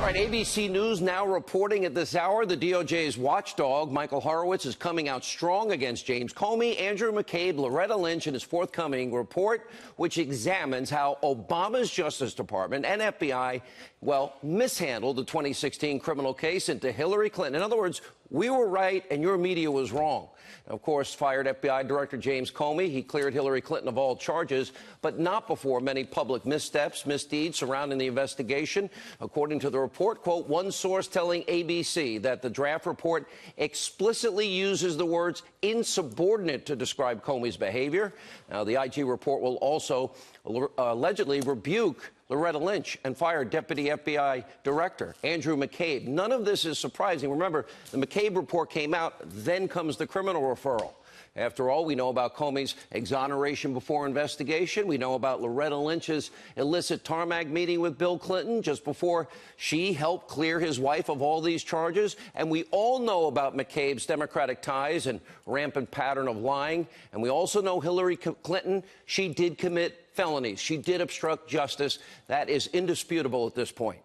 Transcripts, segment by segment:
All right, ABC News now reporting at this hour the DOJ's watchdog, Michael Horowitz, is coming out strong against James Comey, Andrew McCabe, Loretta Lynch in his forthcoming report, which examines how Obama's Justice Department and FBI, well, mishandled the 2016 criminal case into Hillary Clinton. In other words, we were right and your media was wrong. Of course, fired FBI Director James Comey. He cleared Hillary Clinton of all charges, but not before many public missteps, misdeeds surrounding the investigation. According to the report, quote, one source telling ABC that the draft report explicitly uses the words insubordinate to describe Comey's behavior. Now, the IG report will also allegedly rebuke Loretta Lynch and fire Deputy FBI Director Andrew McCabe. None of this is surprising. Remember, the McCabe report came out, then comes the criminal referral. After all, we know about Comey's exoneration before investigation. We know about Loretta Lynch's illicit tarmac meeting with Bill Clinton just before she helped clear his wife of all these charges. And we all know about McCabe's Democratic ties and rampant pattern of lying. And we also know Hillary Clinton, she did commit felonies. She did obstruct justice. That is indisputable at this point.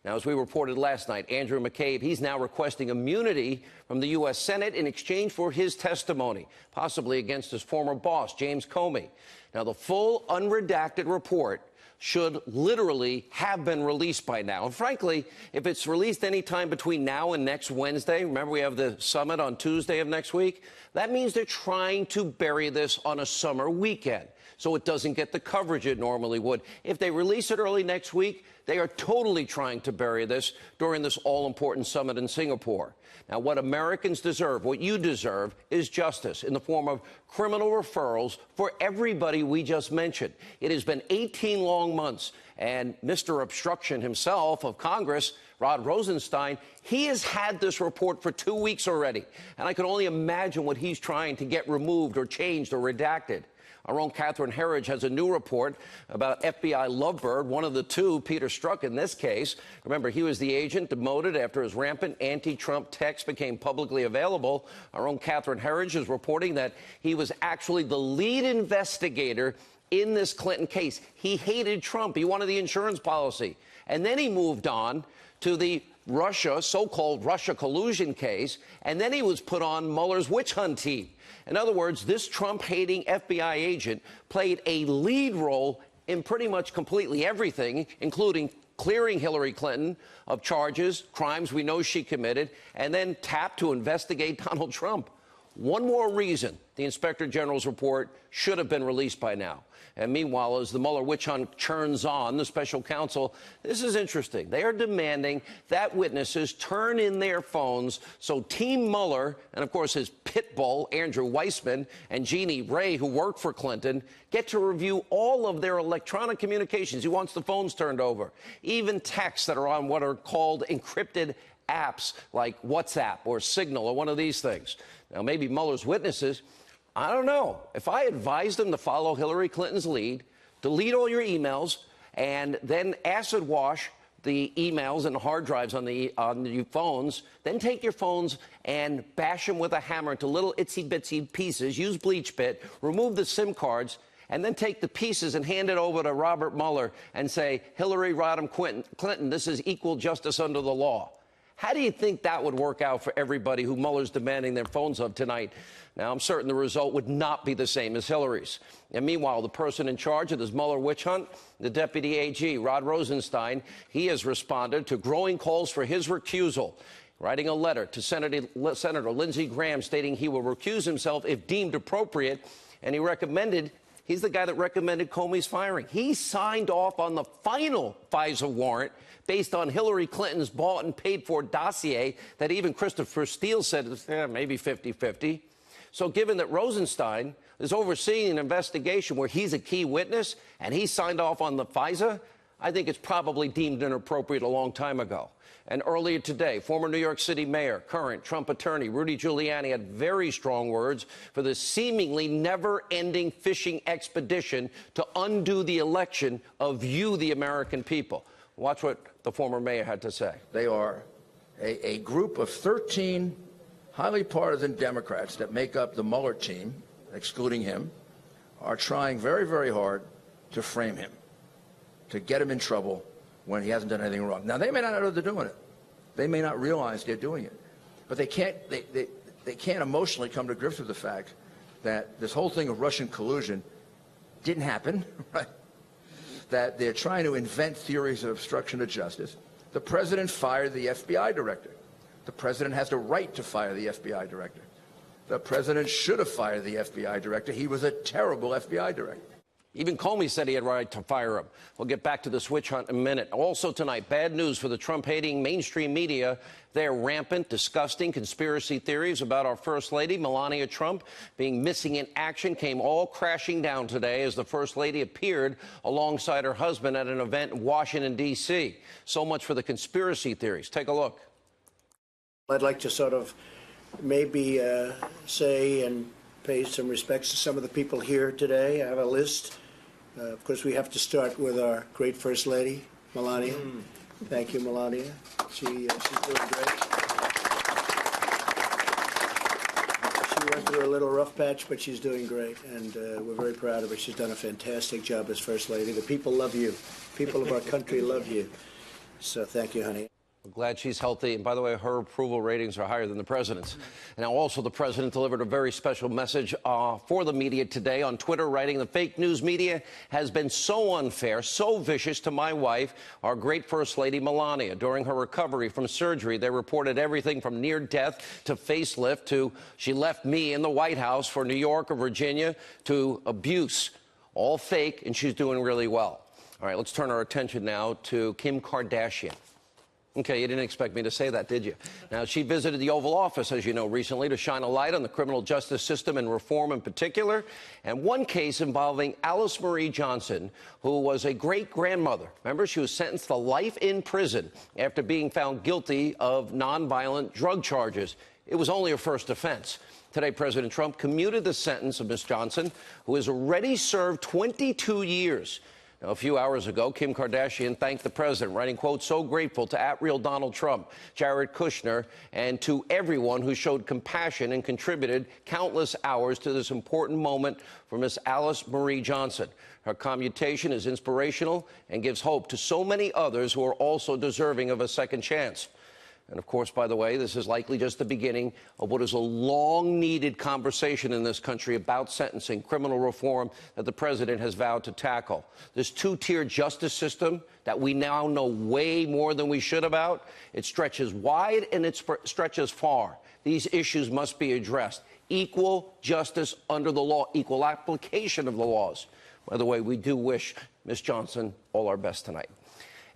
Now, as we reported last night, Andrew McCabe, he's now requesting immunity from the U.S. Senate in exchange for his testimony, possibly against his former boss, James Comey. Now, the full unredacted report should literally have been released by now. And frankly, if it's released any time between now and next Wednesday, remember we have the summit on Tuesday of next week, that means they're trying to bury this on a summer weekend so it doesn't get the coverage it normally would. If they release it early next week, they are totally trying to bury this during this all-important summit in Singapore. Now, what Americans deserve, what you deserve, is justice in the form of criminal referrals for everybody we just mentioned. It has been 18 long months, and Mr. Obstruction himself of Congress, Rod Rosenstein, he has had this report for 2 weeks already, and I can only imagine what he's trying to get removed or changed or redacted. Our own Catherine Herridge has a new report about FBI lovebird, one of the two, Peter Strzok in this case. Remember, he was the agent demoted after his rampant anti-Trump text became publicly available. Our own Catherine Herridge is reporting that he was actually the lead investigator in this Clinton case. He hated Trump. He wanted the insurance policy. And then he moved on to the Russia, so-called Russia collusion case, and then he was put on Mueller's witch hunt team. In other words, this Trump-hating FBI agent played a lead role in pretty much completely everything, including clearing Hillary Clinton of charges, crimes we know she committed, and then tapped to investigate Donald Trump. One more reason the Inspector General's report should have been released by now. And meanwhile, as the Mueller witch hunt churns on, the special counsel, this is interesting. They are demanding that witnesses turn in their phones so Team Mueller, and of course his pit bull, Andrew Weissman, and Jeannie Ray, who worked for Clinton, get to review all of their electronic communications. He wants the phones turned over, even texts that are on what are called encrypted apps like WhatsApp or Signal or one of these things. Now, maybe Mueller's witnesses, I don't know. If I advised them to follow Hillary Clinton's lead, delete all your emails, and then acid wash the emails and hard drives on the phones, then take your phones and bash them with a hammer into little itsy-bitsy pieces, use bleach bit, remove the SIM cards, and then take the pieces and hand it over to Robert Mueller and say, Hillary Rodham Clinton, this is equal justice under the law. How do you think that would work out for everybody who Mueller's demanding their phones of tonight? Now, I'm certain the result would not be the same as Hillary's. And meanwhile, the person in charge of this Mueller witch hunt, the Deputy AG, Rod Rosenstein, he has responded to growing calls for his recusal, writing a letter to Senator Lindsey Graham stating he will recuse himself if deemed appropriate, and he's the guy that recommended Comey's firing. He signed off on the final FISA warrant based on Hillary Clinton's bought and paid for dossier that even Christopher Steele said maybe 50-50. So given that Rosenstein is overseeing an investigation where he's a key witness and he signed off on the FISA, I think it's probably deemed inappropriate a long time ago. And earlier today, former New York City mayor, current Trump attorney Rudy Giuliani had very strong words for the seemingly never-ending fishing expedition to undo the election of you, the American people. Watch what the former mayor had to say. They are a group of 13 highly partisan Democrats that make up the Mueller team, excluding him, are trying very, very hard to frame him, to get him in trouble, when he hasn't done anything wrong. Now, they may not know they're doing it. They may not realize they're doing it. But they can't emotionally come to grips with the fact that this whole thing of Russian collusion didn't happen, right? That they're trying to invent theories of obstruction of justice. The president fired the FBI director. The president has the right to fire the FBI director. The president should have fired the FBI director. He was a terrible FBI director. Even Comey said he had a right to fire him. We'll get back to the witch hunt in a minute. Also tonight, bad news for the Trump-hating mainstream media. Their rampant, disgusting conspiracy theories about our First Lady, Melania Trump, being missing in action came all crashing down today as the First Lady appeared alongside her husband at an event in Washington, D.C. So much for the conspiracy theories. Take a look. I'd like to sort of maybe say and pay some respects to some of the people here today. I have a list. Of course, we have to start with our great First Lady, Melania. Thank you, Melania. She's doing great. She went through a little rough patch, but she's doing great, and we're very proud of her. She's done a fantastic job as First Lady. The people love you. People of our country love you. So thank you, honey. I'm glad she's healthy. And by the way, her approval ratings are higher than the president's. And now also the president delivered a very special message for the media today on Twitter, writing, the fake news media has been so unfair, so vicious to my wife, our great First Lady Melania. During her recovery from surgery, they reported everything from near death to facelift to she left me in the White House for New York or Virginia to abuse. All fake, and she's doing really well. All right, let's turn our attention now to Kim Kardashian. Okay, you didn't expect me to say that, did you? Now, she visited the Oval Office, as you know, recently to shine a light on the criminal justice system and reform in particular, and one case involving Alice Marie Johnson, who was a great-grandmother. Remember, she was sentenced to life in prison after being found guilty of nonviolent drug charges. It was only her first offense. Today, President Trump commuted the sentence of Ms. Johnson, who has already served 22 years. Now, a few hours ago, Kim Kardashian thanked the president, writing, quote, so grateful to @Real Donald Trump, Jared Kushner, and to everyone who showed compassion and contributed countless hours to this important moment for Miss Alice Marie Johnson. Her commutation is inspirational and gives hope to so many others who are also deserving of a second chance. And, of course, by the way, this is likely just the beginning of what is a long-needed conversation in this country about sentencing, criminal reform that the president has vowed to tackle. This two-tier justice system that we now know way more than we should about, it stretches wide and it stretches far. These issues must be addressed. Equal justice under the law, equal application of the laws. By the way, we do wish Ms. Johnson all our best tonight.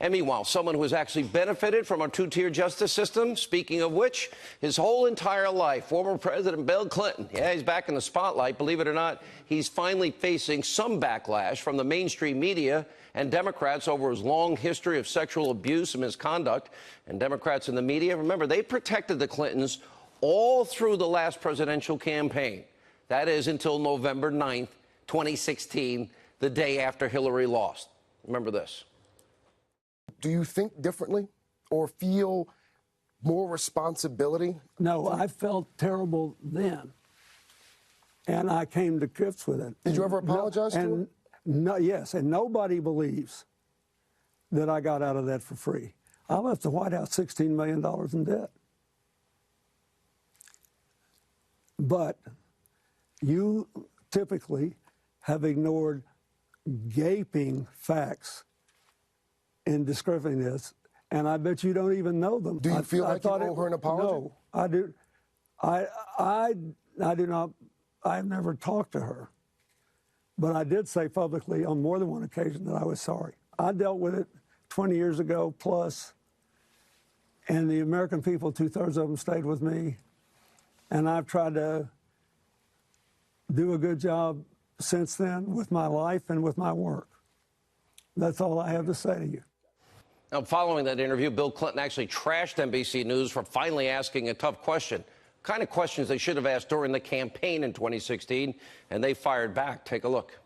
And meanwhile, someone who has actually benefited from our two-tier justice system, speaking of which, his whole entire life, former President Bill Clinton. Yeah, he's back in the spotlight. Believe it or not, he's finally facing some backlash from the mainstream media and Democrats over his long history of sexual abuse and misconduct. And Democrats in the media, remember, they protected the Clintons all through the last presidential campaign. That is until November 9th, 2016, the day after Hillary lost. Remember this. Do you think differently or feel more responsibility? No, I felt terrible then, and I came to grips with it. Did you ever apologize to her? No, yes, and nobody believes that I got out of that for free. I left the White House $16 million in debt. But you typically have ignored gaping facts in describing this, and I bet you don't even know them. Do you feel like you owe her an apology? No, I do. I do not. I've never talked to her, but I did say publicly on more than one occasion that I was sorry. I dealt with it 20 years ago plus, and the American people, 2/3 of them stayed with me, and I've tried to do a good job since then with my life and with my work. That's all I have to say to you. Now, following that interview, Bill Clinton actually trashed NBC News for finally asking a tough question. Kind of questions they should have asked during the campaign in 2016, and they fired back. Take a look.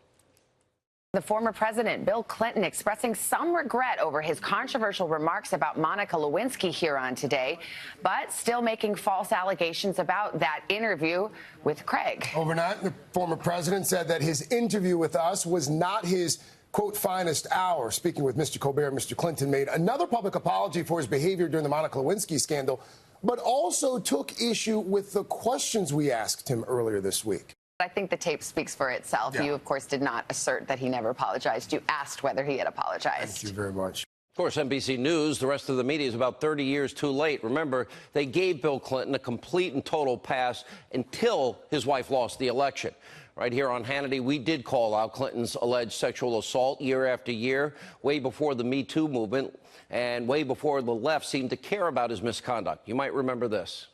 The former president, Bill Clinton, expressing some regret over his controversial remarks about Monica Lewinsky here on Today, but still making false allegations about that interview with Craig. Overnight, the former president said that his interview with us was not his quote, finest hour, speaking with Mr. Colbert, Mr. Clinton made another public apology for his behavior during the Monica Lewinsky scandal, but also took issue with the questions we asked him earlier this week. I think the tape speaks for itself. Yeah. You, of course, did not assert that he never apologized. You asked whether he had apologized. Thank you very much. Of course, NBC News, the rest of the media is about 30 years too late. Remember, they gave Bill Clinton a complete and total pass until his wife lost the election. Right here on Hannity, we did call out Clinton's alleged sexual assault year after year, way before the Me Too movement and way before the left seemed to care about his misconduct. You might remember this.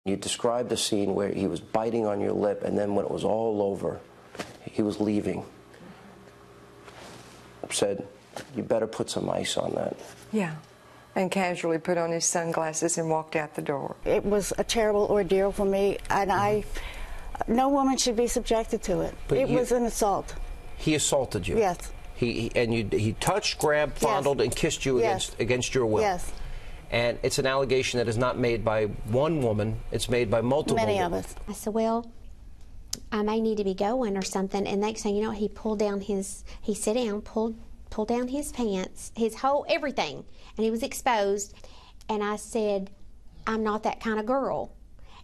You described the scene where he was biting on your lip, and then when it was all over, he was leaving. Said, you better put some ice on that. Yeah, and casually put on his sunglasses and walked out the door. It was a terrible ordeal for me, and no woman should be subjected to it. But it was an assault. He assaulted you. Yes. He touched, grabbed, fondled, yes. and kissed you against your will. Yes. And it's an allegation that is not made by one woman, it's made by multiple Many women. of us. I said, well, I may need to be going or something. And next thing you know, he sat down, pulled down his pants, his whole everything, and he was exposed. And I said, I'm not that kind of girl,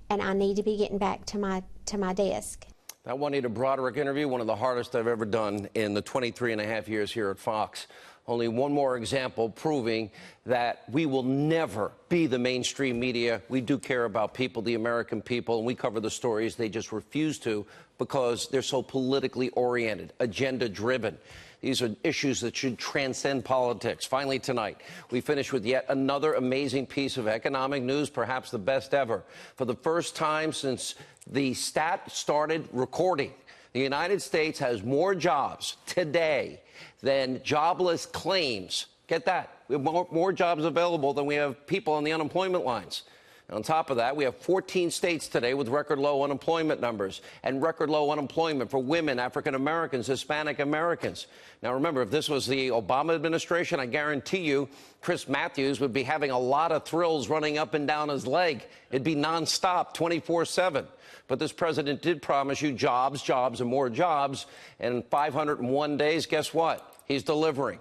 and I need to be getting back to my desk. That Juanita Broderick interview, one of the hardest I've ever done in the 23 and a half years here at Fox. Only one more example proving that we will never be the mainstream media. We do care about people, the American people, and we cover the stories. They just refuse to because they're so politically oriented, agenda-driven. These are issues that should transcend politics. Finally, tonight, we finish with yet another amazing piece of economic news, perhaps the best ever. For the first time since the stat started recording, the United States has more jobs today than jobless claims. Get that. We have more jobs available than we have people on the unemployment lines. And on top of that, we have 14 states today with record low unemployment numbers and record low unemployment for women, African Americans, Hispanic Americans. Now, remember, if this was the Obama administration, I guarantee you Chris Matthews would be having a lot of thrills running up and down his leg. It'd be nonstop, 24/7. But this president did promise you jobs, jobs, and more jobs. And in 501 days, guess what? He's delivering.